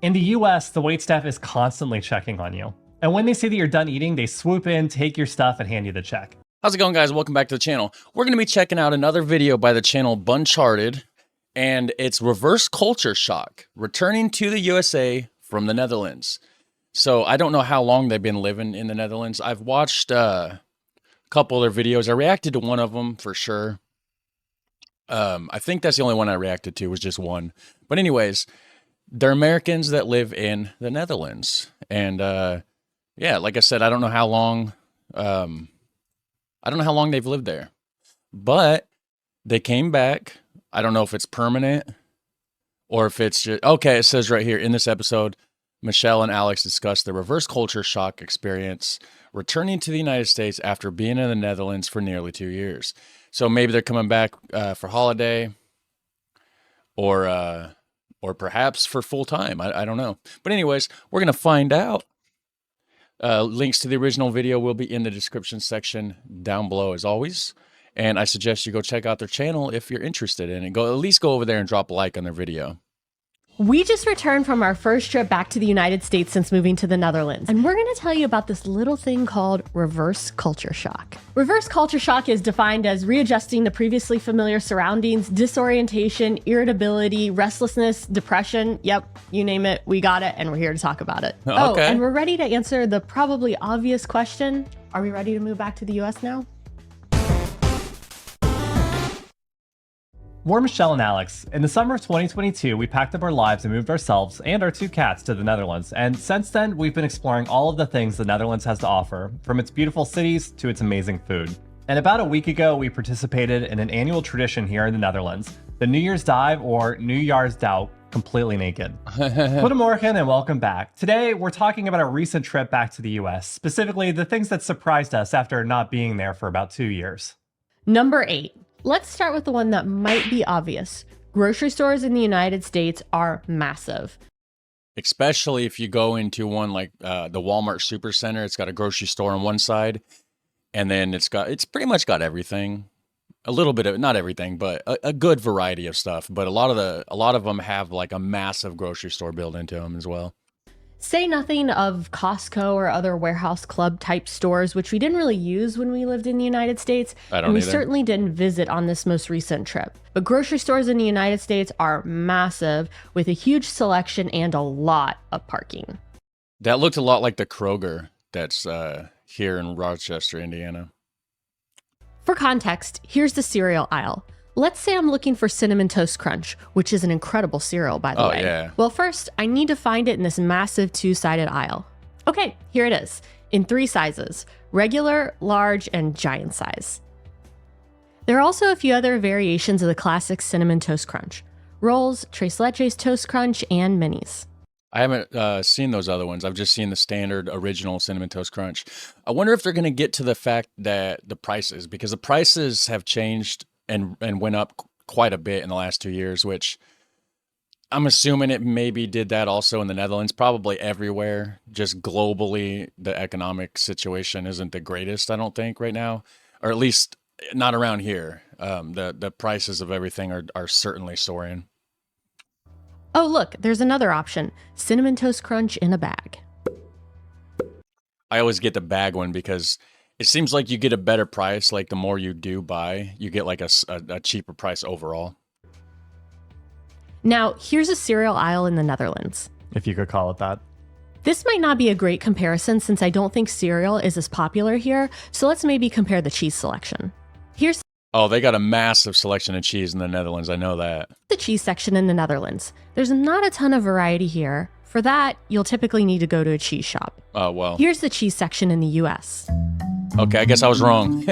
In the US, the waitstaff is constantly checking on you. And when they see that you're done eating, they swoop in, take your stuff, and hand you the check. How's it going, guys? Welcome back to the channel. We're going to be checking out another video by the channel Buncharted, and it's Reverse Culture Shock, returning to the USA from the Netherlands. So I don't know how long they've been living in the Netherlands. I've watched a couple of their videos. I reacted to one of them for sure. I think that's the only one I reacted to, was just one. But anyways, they're Americans that live in the Netherlands. And yeah, like I said, I don't know how long they've lived there. But they came back. I don't know if it's permanent or if it's just okay, it says right here in this episode, Michelle and Alex discuss their reverse culture shock experience returning to the United States after being in the Netherlands for nearly 2 years. So maybe they're coming back for holiday or perhaps for full time. I don't know. But anyways, we're going to find out. Links to the original video will be in the description section down below as always. And I suggest you go check out their channel if you're interested in it. At least go over there and drop a like on their video. We just returned from our first trip back to the United States since moving to the Netherlands, and we're going to tell you about this little thing called reverse culture shock. Reverse culture shock is defined as readjusting to previously familiar surroundings, disorientation, irritability, restlessness, depression. Yep, you name it, we got it, and we're here to talk about it. Okay. Oh, and we're ready to answer the probably obvious question. Are we ready to move back to the US now? We're Michelle and Alex. In the summer of 2022, we packed up our lives and moved ourselves and our 2 cats to the Netherlands. And since then, we've been exploring all of the things the Netherlands has to offer, from its beautiful cities to its amazing food. And about a week ago, we participated in an annual tradition here in the Netherlands, the New Year's Dive, or Nieuwjaarsduik, completely naked. Goedemorgen and welcome back. Today, we're talking about our recent trip back to the US, specifically the things that surprised us after not being there for about 2 years. Number 8. Let's start with the one that might be obvious. Grocery stores in the United States are massive. Especially if you go into one like the Walmart Supercenter. It's got a grocery store on one side, and then it's pretty much got everything. A little bit of, not everything, but a good variety of stuff. But a lot of them have like a massive grocery store built into them as well. Say nothing of Costco or other warehouse club type stores, which we didn't really use when we lived in the United States. And we certainly didn't visit on this most recent trip. But grocery stores in the United States are massive, with a huge selection and a lot of parking. That looked a lot like the Kroger that's here in Rochester, Indiana. For context, here's the cereal aisle. Let's say I'm looking for Cinnamon Toast Crunch, which is an incredible cereal, by the way. Yeah. Well, first, I need to find it in this massive 2-sided aisle. Okay, here it is, in 3 sizes: regular, large, and giant size. There are also a few other variations of the classic Cinnamon Toast Crunch: rolls, Tres Leches Toast Crunch, and minis. I haven't seen those other ones. I've just seen the standard original Cinnamon Toast Crunch. I wonder if they're going to get to the fact that the prices, because the prices have changed and went up quite a bit in the last 2 years, which I'm assuming it maybe did that also in the Netherlands, probably everywhere. Just globally, the economic situation isn't the greatest, I don't think, right now, or at least not around here. The prices of everything are certainly soaring. Oh, look, there's another option: Cinnamon Toast Crunch in a bag. I always get the bag one because it seems like you get a better price. Like the more you do buy, you get like a cheaper price overall. Now, here's a cereal aisle in the Netherlands. If you could call it that. This might not be a great comparison since I don't think cereal is as popular here, so let's maybe compare the cheese selection. Here's Oh, they got a massive selection of cheese in the Netherlands. I know that. the cheese section in the Netherlands. There's not a ton of variety here. For that, you'll typically need to go to a cheese shop. Oh, well. Here's the cheese section in the US. Okay, I guess I was wrong.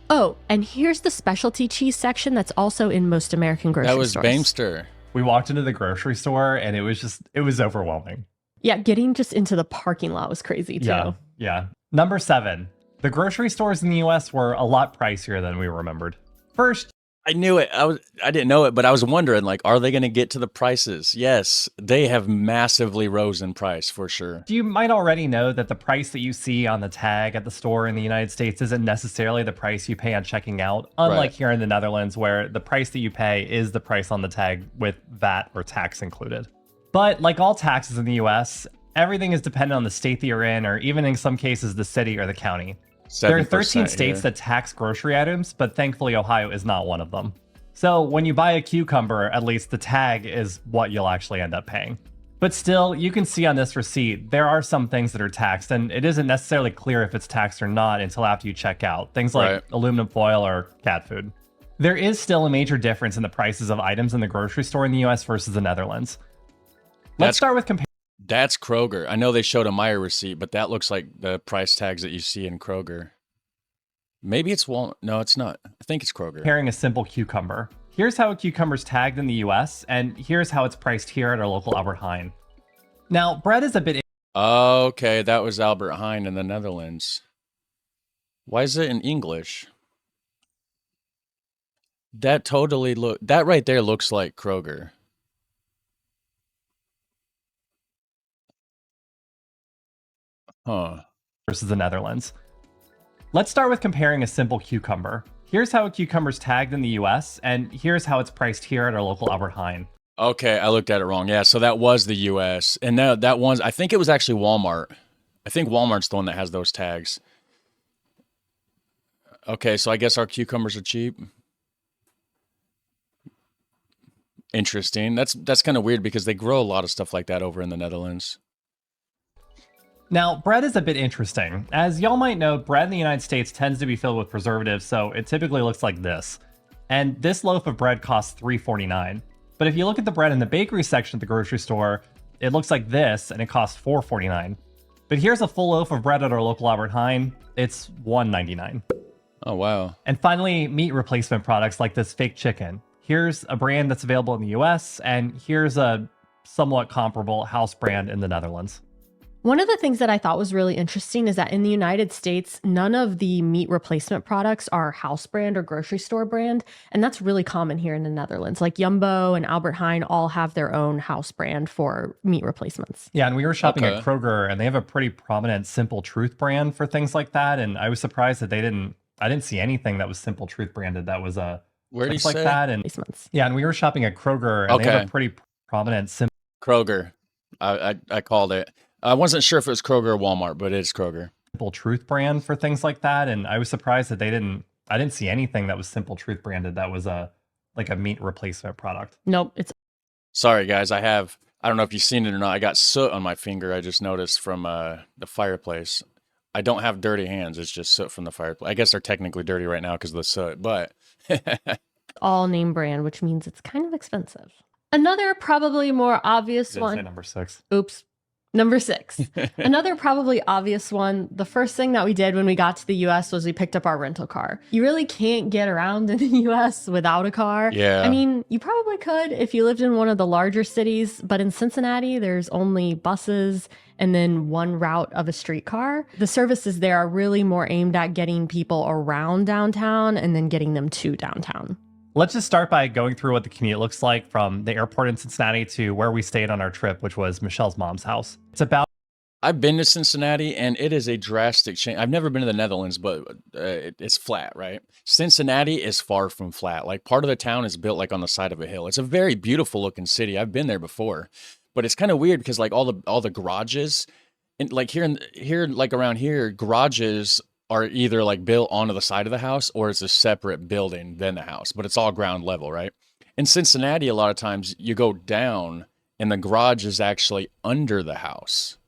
Oh, and here's the specialty cheese section that's also in most American grocery stores. That was Bamster. We walked into the grocery store and it was overwhelming. Yeah, getting just into the parking lot was crazy too. Yeah. Number 7. The grocery stores in the US were a lot pricier than we remembered. First, I knew it. I didn't know it, but I was wondering, like, are they going to get to the prices? Yes, they have massively rose in price for sure. you might already know that the price that you see on the tag at the store in the United States isn't necessarily the price you pay on checking out, unlike here in the Netherlands, where the price that you pay is the price on the tag with VAT or tax included. But like all taxes in the US, everything is dependent on the state that you're in, or even in some cases, the city or the county. There are 13 states that tax grocery items, but thankfully Ohio is not one of them. So when you buy a cucumber, at least the tag is what you'll actually end up paying. But still, you can see on this receipt, there are some things that are taxed, and it isn't necessarily clear if it's taxed or not until after you check out. Things like aluminum foil or cat food. There is still a major difference in the prices of items in the grocery store in the US versus the Netherlands. Let's start with comparing. That's Kroger. I know they showed a Meijer receipt, but that looks like the price tags that you see in Kroger. Maybe it's Walmart. No, it's not. I think it's Kroger. Comparing a simple cucumber. Here's how a cucumber is tagged in the US, and here's how it's priced here at our local Albert Heijn. Now, bread is a bit... Okay, that was Albert Heijn in the Netherlands. Why is it in English? That right there looks like Kroger. Huh. Versus the Netherlands. Let's start with comparing a simple cucumber. Here's how a cucumber is tagged in the US, and here's how it's priced here at our local Albert Heijn. Okay, I looked at it wrong. Yeah, so that was the US. And that one's, I think it was actually Walmart. I think Walmart's the one that has those tags. Okay, so I guess our cucumbers are cheap. Interesting. That's kind of weird because they grow a lot of stuff like that over in the Netherlands. Now, bread is a bit interesting. As y'all might know, bread in the United States tends to be filled with preservatives, so it typically looks like this. And this loaf of bread costs $3.49. But if you look at the bread in the bakery section at the grocery store, it looks like this, and it costs $4.49. But here's a full loaf of bread at our local Albert Heijn. It's $1.99. Oh, wow. And finally, meat replacement products like this fake chicken. Here's a brand that's available in the US, and here's a somewhat comparable house brand in the Netherlands. One of the things that I thought was really interesting is that in the United States, none of the meat replacement products are house brand or grocery store brand. And that's really common here in the Netherlands. Like Jumbo and Albert Heijn all have their own house brand for meat replacements. Yeah, and we were shopping at Kroger, and they have a pretty prominent Simple Truth brand for things like that. And I was surprised that I didn't see anything that was Simple Truth branded that was where do you like say? That. And yeah, and we were shopping at Kroger, and they have a pretty prominent Kroger. I called it. I wasn't sure if it was Kroger or Walmart, but it's Kroger. Simple Truth brand for things like that, and I was surprised that I didn't see anything that was Simple Truth branded that was like a meat replacement product. Nope. Sorry guys, I don't know if you've seen it or not. I got soot on my finger. I just noticed from the fireplace. I don't have dirty hands. It's just soot from the fireplace. I guess they're technically dirty right now because of the soot, but all name brand, which means it's kind of expensive. Another probably more obvious one. Say number 6. Oops. Number 6. Another probably obvious one. The first thing that we did when we got to the US was we picked up our rental car. You really can't get around in the US without a car. Yeah. I mean, you probably could if you lived in one of the larger cities, but in Cincinnati, there's only buses and then one route of a streetcar. The services there are really more aimed at getting people around downtown and then getting them to downtown. Let's just start by going through what the commute looks like from the airport in Cincinnati to where we stayed on our trip, which was Michelle's mom's house. I've been to Cincinnati, and it is a drastic change. I've never been to the Netherlands, but it's flat, right? Cincinnati is far from flat. Like, part of the town is built like on the side of a hill. It's a very beautiful looking city. I've been there before, but it's kind of weird because like all the garages, and like here like around here, garages are either like built onto the side of the house or it's a separate building than the house, but it's all ground level, right? In Cincinnati, a lot of times you go down and the garage is actually under the house.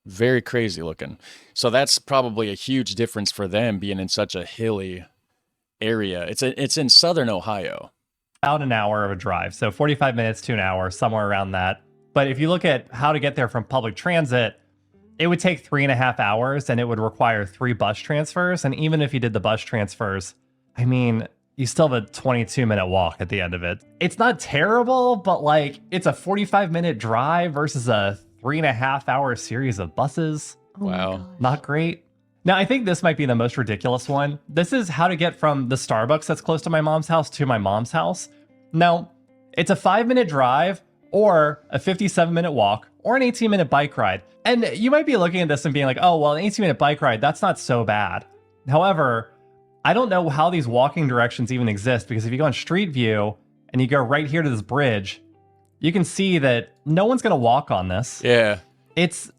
Very crazy looking. So that's probably a huge difference for them being in such a hilly area. It's in southern Ohio. About an hour of a drive. So 45 minutes to an hour, somewhere around that. But if you look at how to get there from public transit, it would take 3.5 hours and it would require 3 bus transfers. And even if you did the bus transfers, I mean, you still have a 22-minute walk at the end of it. It's not terrible, but like it's a 45-minute drive versus a 3.5-hour series of buses. Wow. Not great. Now, I think this might be the most ridiculous one. This is how to get from the Starbucks that's close to my mom's house to my mom's house. Now, it's a 5-minute drive or a 57-minute walk or an 18-minute bike ride. And you might be looking at this and being like, oh, well, an 18-minute bike ride, that's not so bad. However, I don't know how these walking directions even exist, because if you go on Street View and you go right here to this bridge, you can see that no one's gonna walk on this. Yeah. It's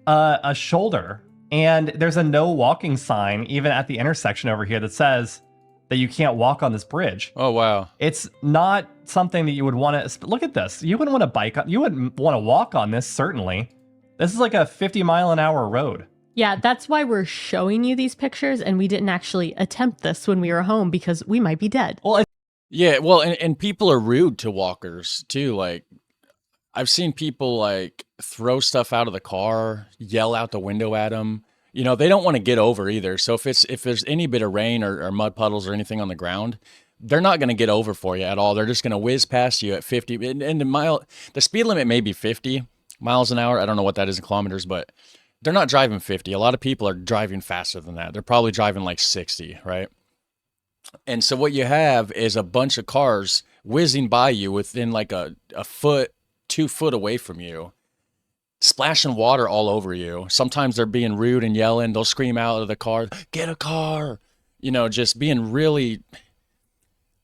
a shoulder, and there's a no walking sign even at the intersection over here that says that you can't walk on this bridge. Oh, wow. It's not something that you would want to look at this. You wouldn't want to bike on, you wouldn't want to walk on this, certainly. This is like a 50-mile-an-hour road. Yeah, that's why we're showing you these pictures, and we didn't actually attempt this when we were home because we might be dead. Well, Yeah, well, and people are rude to walkers too. Like, I've seen people like throw stuff out of the car, yell out the window at them. You know, they don't want to get over either. So if there's any bit of rain or mud puddles or anything on the ground, they're not going to get over for you at all. They're just going to whiz past you at 50. And the speed limit may be 50 miles an hour. I don't know what that is in kilometers, but they're not driving 50. A lot of people are driving faster than that. They're probably driving like 60, right? And so what you have is a bunch of cars whizzing by you within like a foot, 2 foot away from you, splashing water all over you. Sometimes they're being rude and yelling. They'll scream out of the car, "Get a car!" You know, just being really,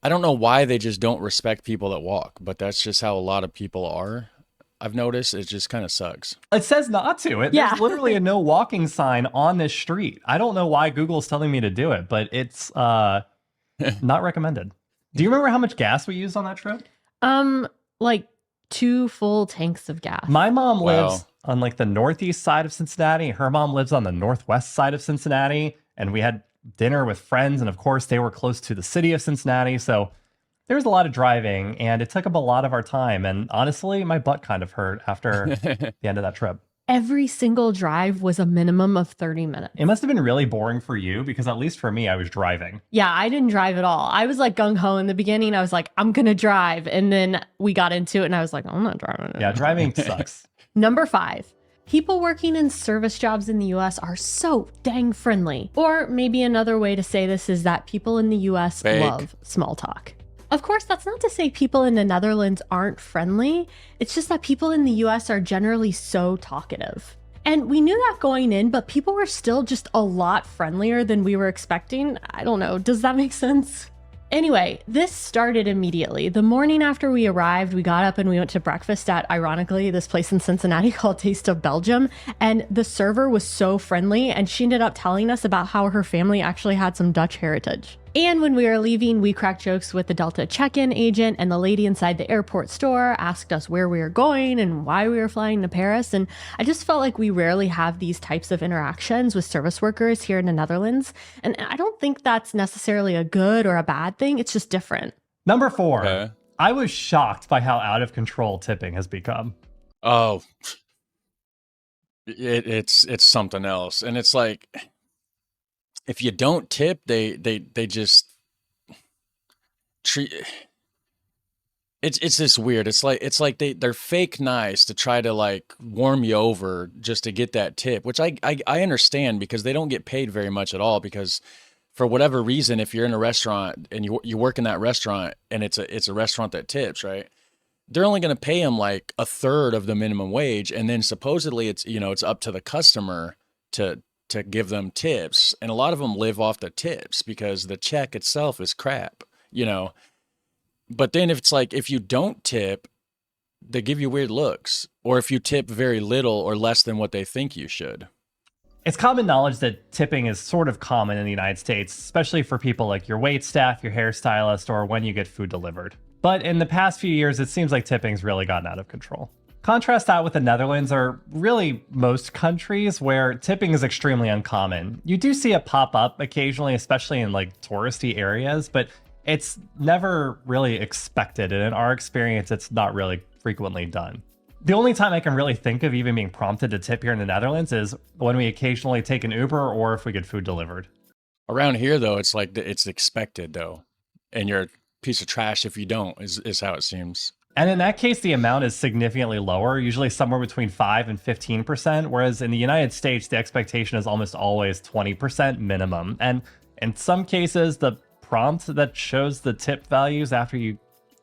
I don't know why they just don't respect people that walk, but that's just how a lot of people are. I've noticed it just kind of sucks. it says not to. There's literally a no walking sign on this street. I don't know why Google's telling me to do it, but it's not recommended. Do you remember how much gas we used on that trip? Like 2 full tanks of gas. My mom lives on like the northeast side of Cincinnati. Her mom lives on the northwest side of Cincinnati. And we had dinner with friends. And of course, they were close to the city of Cincinnati. So there was a lot of driving and it took up a lot of our time. And honestly, my butt kind of hurt after the end of that trip. Every single drive was a minimum of 30 minutes. It must have been really boring for you because at least for me, I was driving. Yeah, I didn't drive at all. I was like gung-ho in the beginning. I was like, I'm going to drive. And then we got into it and I was like, I'm not driving. Yeah, driving sucks. Number 5. People working in service jobs in the US are so dang friendly. Or maybe another way to say this is that people in the US Fake. love small talk. Of course, that's not to say people in the Netherlands aren't friendly. It's just that people in the US are generally so talkative. And we knew that going in, but people were still just a lot friendlier than we were expecting. I don't know. Does that make sense? Anyway, this started immediately. The morning after we arrived, we got up and we went to breakfast at, ironically, this place in Cincinnati called Taste of Belgium. And the server was so friendly and she ended up telling us about how her family actually had some Dutch heritage. And when we were leaving, we cracked jokes with the Delta check-in agent, and the lady inside the airport store asked us where we were going and why we were flying to Paris. And I just felt like we rarely have these types of interactions with service workers here in the Netherlands. And I don't think that's necessarily a good or a bad thing. It's just different. Number 4. Okay. I was shocked by how out of control tipping has become. Oh, it's something else. And it's like, if you don't tip, they just treat it's this weird. It's like they're fake nice to try to like warm you over just to get that tip, which I understand because they don't get paid very much at all, because for whatever reason, if you're in a restaurant and you work in that restaurant and it's a restaurant that tips, right? They're only going to pay them like a third of the minimum wage, and then supposedly it's up to the customer to give them tips, and a lot of them live off the tips because the check itself is crap, But then if it's like, if you don't tip, they give you weird looks, or if you tip very little or less than what they think you should. It's common knowledge that tipping is sort of common in the United States, especially for people like your wait staff, your hairstylist, or when you get food delivered. But in the past few years, it seems like tipping's really gotten out of control. Contrast that with the Netherlands, or really most countries where tipping is extremely uncommon. You do see it pop up occasionally, especially in like touristy areas, but it's never really expected. And in our experience, it's not really frequently done. The only time I can really think of even being prompted to tip here in the Netherlands is when we occasionally take an Uber or if we get food delivered. Around here, though, it's like it's expected, though. And you're a piece of trash if you don't, is how it seems. And in that case, the amount is significantly lower, usually somewhere between 5 and 15%, whereas in the United States, the expectation is almost always 20% minimum. And in some cases, the prompt that shows the tip values after you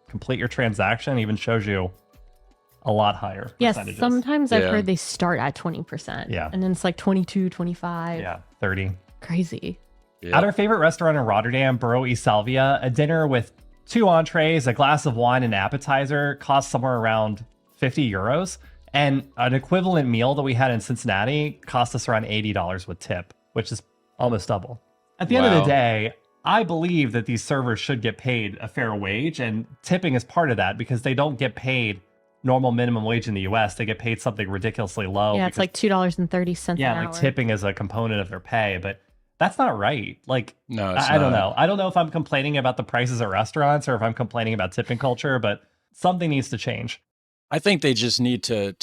complete your transaction even shows you a lot higher percentages. Yes, sometimes I've heard they start at 20%. Yeah. And then it's like 22, 25. Yeah, 30. Crazy. Yep. At our favorite restaurant in Rotterdam, Bureau E Salvia, a dinner with 2 entrees, a glass of wine, and an appetizer costs somewhere around 50 euros. And an equivalent meal that we had in Cincinnati cost us around $80 with tip, which is almost double. At the end of the day, I believe that these servers should get paid a fair wage, and tipping is part of that because they don't get paid normal minimum wage in the US. They get paid something ridiculously low. Yeah, it's like $2.30 an hour. Like tipping is a component of their pay, but that's not right. Like, no, I don't know. I don't know if I'm complaining about the prices at restaurants or if I'm complaining about tipping culture, but something needs to change. I think they just need to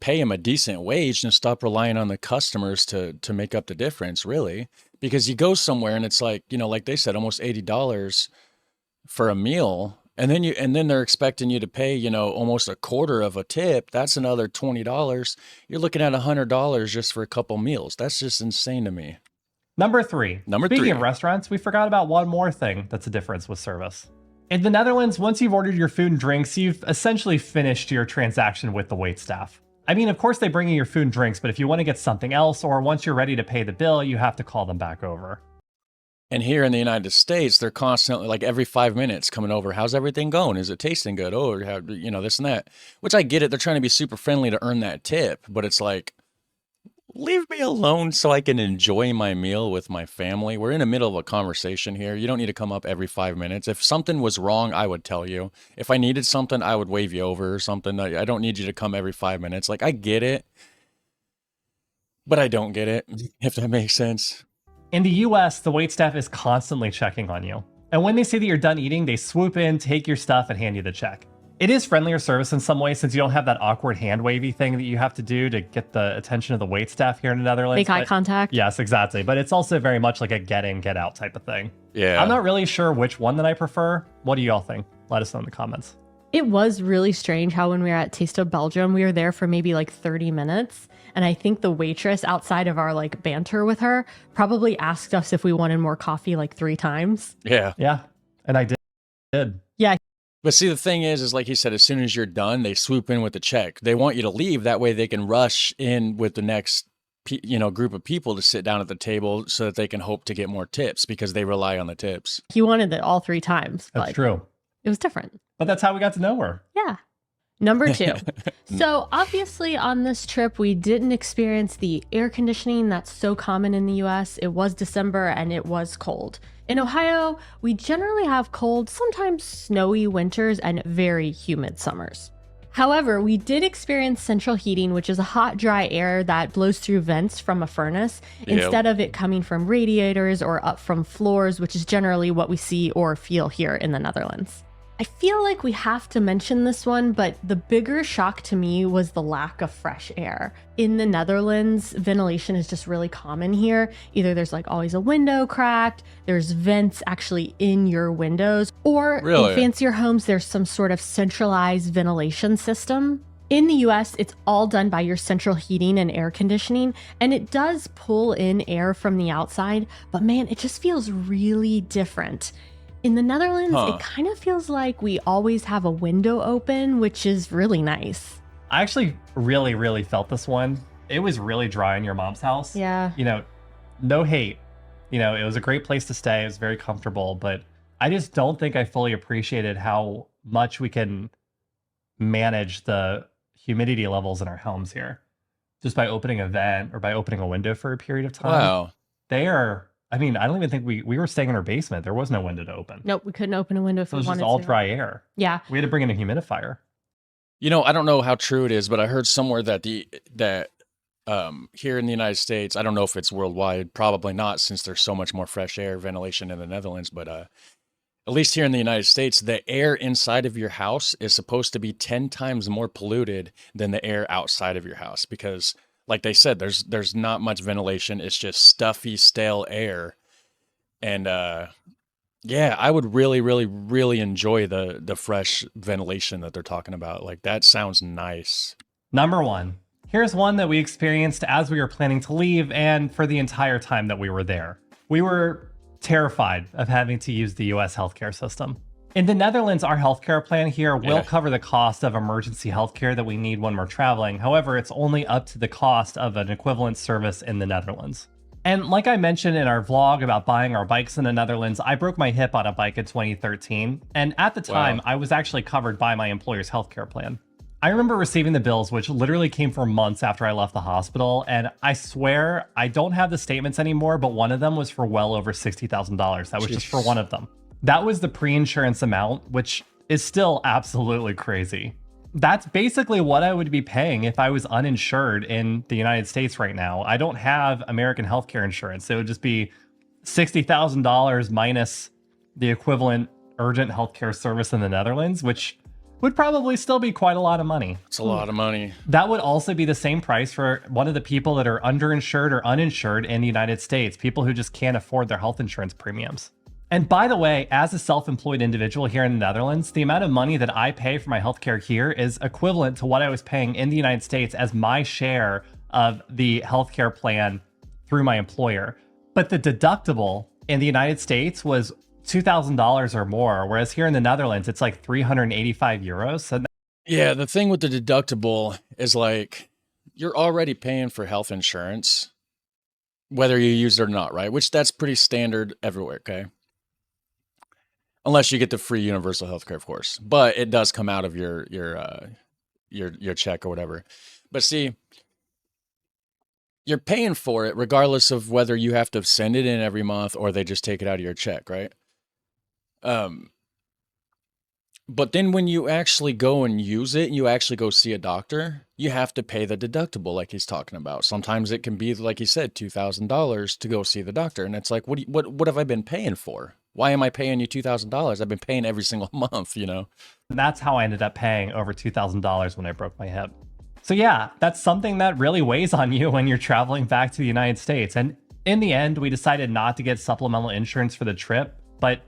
pay him a decent wage and stop relying on the customers to make up the difference, really. Because you go somewhere and it's like, like they said, almost $80 for a meal. And then they're expecting you to pay, almost a quarter of a tip. That's another $20. You're looking at $100 just for a couple meals. That's just insane to me. Number three. Speaking of restaurants, we forgot about one more thing that's a difference with service. In the Netherlands, once you've ordered your food and drinks, you've essentially finished your transaction with the waitstaff. I mean, of course they bring you your food and drinks, but if you want to get something else, or once you're ready to pay the bill, you have to call them back over. And here in the United States, they're constantly, like every 5 minutes, coming over. How's everything going? Is it tasting good? Oh, this and that. Which I get it. They're trying to be super friendly to earn that tip. But it's like, leave me alone so I can enjoy my meal with my family. We're in the middle of a conversation here. You don't need to come up every 5 minutes. If something was wrong, I would tell you. If I needed something, I would wave you over or something. I don't need you to come every 5 minutes. Like, I get it, but I don't get it, if that makes sense. In the US, the waitstaff is constantly checking on you. And when they see that you're done eating, they swoop in, take your stuff, and hand you the check. It is friendlier service in some ways since you don't have that awkward hand wavy thing that you have to do to get the attention of the waitstaff here in the Netherlands. Make eye contact. Yes, exactly. But it's also very much like a get in, get out type of thing. Yeah. I'm not really sure which one that I prefer. What do y'all think? Let us know in the comments. It was really strange how when we were at Taste of Belgium, we were there for maybe like 30 minutes. And I think the waitress outside of our like banter with her probably asked us if we wanted more coffee like 3 times. Yeah. Yeah. And I did. Yeah. But see, the thing is like he said, as soon as you're done, they swoop in with the check. They want you to leave. That way they can rush in with the next, group of people to sit down at the table so that they can hope to get more tips because they rely on the tips. He wanted it all 3 times. That's true. It was different. But that's how we got to know her. Yeah. Number 2. So obviously on this trip, we didn't experience the air conditioning that's so common in the US. It was December and it was cold. In Ohio, we generally have cold, sometimes snowy winters and very humid summers. However, we did experience central heating, which is a hot, dry air that blows through vents from a furnace instead of it coming from radiators or up from floors, which is generally what we see or feel here in the Netherlands. I feel like we have to mention this one, but the bigger shock to me was the lack of fresh air. In the Netherlands, ventilation is just really common here. Either there's like always a window cracked, there's vents actually in your windows, or in fancier homes, there's some sort of centralized ventilation system. In the US, it's all done by your central heating and air conditioning, and it does pull in air from the outside, but man, it just feels really different. In the Netherlands, it kind of feels like we always have a window open, which is really nice. I actually really, really felt this one. It was really dry in your mom's house. Yeah. No hate. It was a great place to stay. It was very comfortable, but I just don't think I fully appreciated how much we can manage the humidity levels in our homes here just by opening a vent or by opening a window for a period of time. Wow. I don't even think we were staying in our basement. There was no window to open. Nope, we couldn't open a window if we wanted to. It was just all dry air. Yeah. We had to bring in a humidifier. I don't know how true it is, but I heard somewhere that here in the United States, I don't know if it's worldwide, probably not since there's so much more fresh air ventilation in the Netherlands, but at least here in the United States, the air inside of your house is supposed to be 10 times more polluted than the air outside of your house because like they said, there's not much ventilation. It's just stuffy, stale air. And I would really, really, really enjoy the fresh ventilation that they're talking about. Like that sounds nice. Number 1. Here's one that we experienced as we were planning to leave and for the entire time that we were there. We were terrified of having to use the US healthcare system. In the Netherlands, our healthcare plan here will cover the cost of emergency healthcare that we need when we're traveling. However, it's only up to the cost of an equivalent service in the Netherlands. And like I mentioned in our vlog about buying our bikes in the Netherlands, I broke my hip on a bike in 2013. And at the time, Wow. I was actually covered by my employer's healthcare plan. I remember receiving the bills, which literally came for months after I left the hospital. And I swear I don't have the statements anymore, but one of them was for well over $60,000. That was just for Jeez. one of them. That was the pre-insurance amount, which is still absolutely crazy. That's basically what I would be paying if I was uninsured in the United States right now. I don't have American healthcare insurance. It would just be $60,000 minus the equivalent urgent healthcare service in the Netherlands, which would probably still be quite a lot of money. It's a lot of money. That would also be the same price for one of the people that are underinsured or uninsured in the United States, people who just can't afford their health insurance premiums. And by the way, as a self-employed individual here in the Netherlands, the amount of money that I pay for my healthcare here is equivalent to what I was paying in the United States as my share of the healthcare plan through my employer. But the deductible in the United States was $2,000 or more, whereas here in the Netherlands, it's like 385 euros. So Yeah, the thing with the deductible is like you're already paying for health insurance, whether you use it or not, right? Which that's pretty standard everywhere, okay? Unless you get the free universal healthcare, of course. But it does come out of your check or whatever. But see, you're paying for it regardless of whether you have to send it in every month or they just take it out of your check, right? But then when you actually go and use it, you actually go see a doctor, you have to pay the deductible like he's talking about. Sometimes it can be, like he said, $2,000 to go see the doctor. And it's like, what have I been paying for? Why am I paying you $2,000? I've been paying every single month, you know? And that's how I ended up paying over $2,000 when I broke my hip. So yeah, that's something that really weighs on you when you're traveling back to the United States. And in the end, we decided not to get supplemental insurance for the trip, but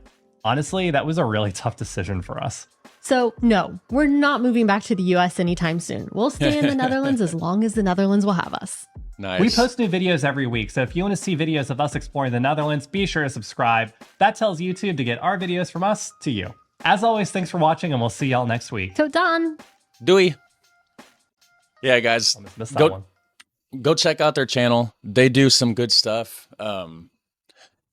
honestly, that was a really tough decision for us. So no, we're not moving back to the US anytime soon. We'll stay in the Netherlands as long as the Netherlands will have us. Nice. We post new videos every week, so if you want to see videos of us exploring the Netherlands, be sure to subscribe. That tells YouTube to get our videos from us to you. As always, thanks for watching, and we'll see y'all next week. So done. Dewey. Yeah, guys, Almost missed that one. go check out their channel. They do some good stuff.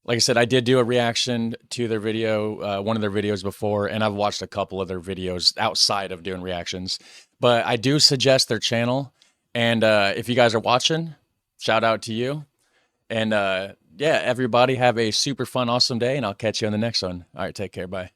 Like I said, I did do a reaction to their video, one of their videos before, and I've watched a couple of their videos outside of doing reactions. But I do suggest their channel. And if you guys are watching, shout out to you. And yeah, everybody have a super fun, awesome day, and I'll catch you on the next one. All right, take care. Bye.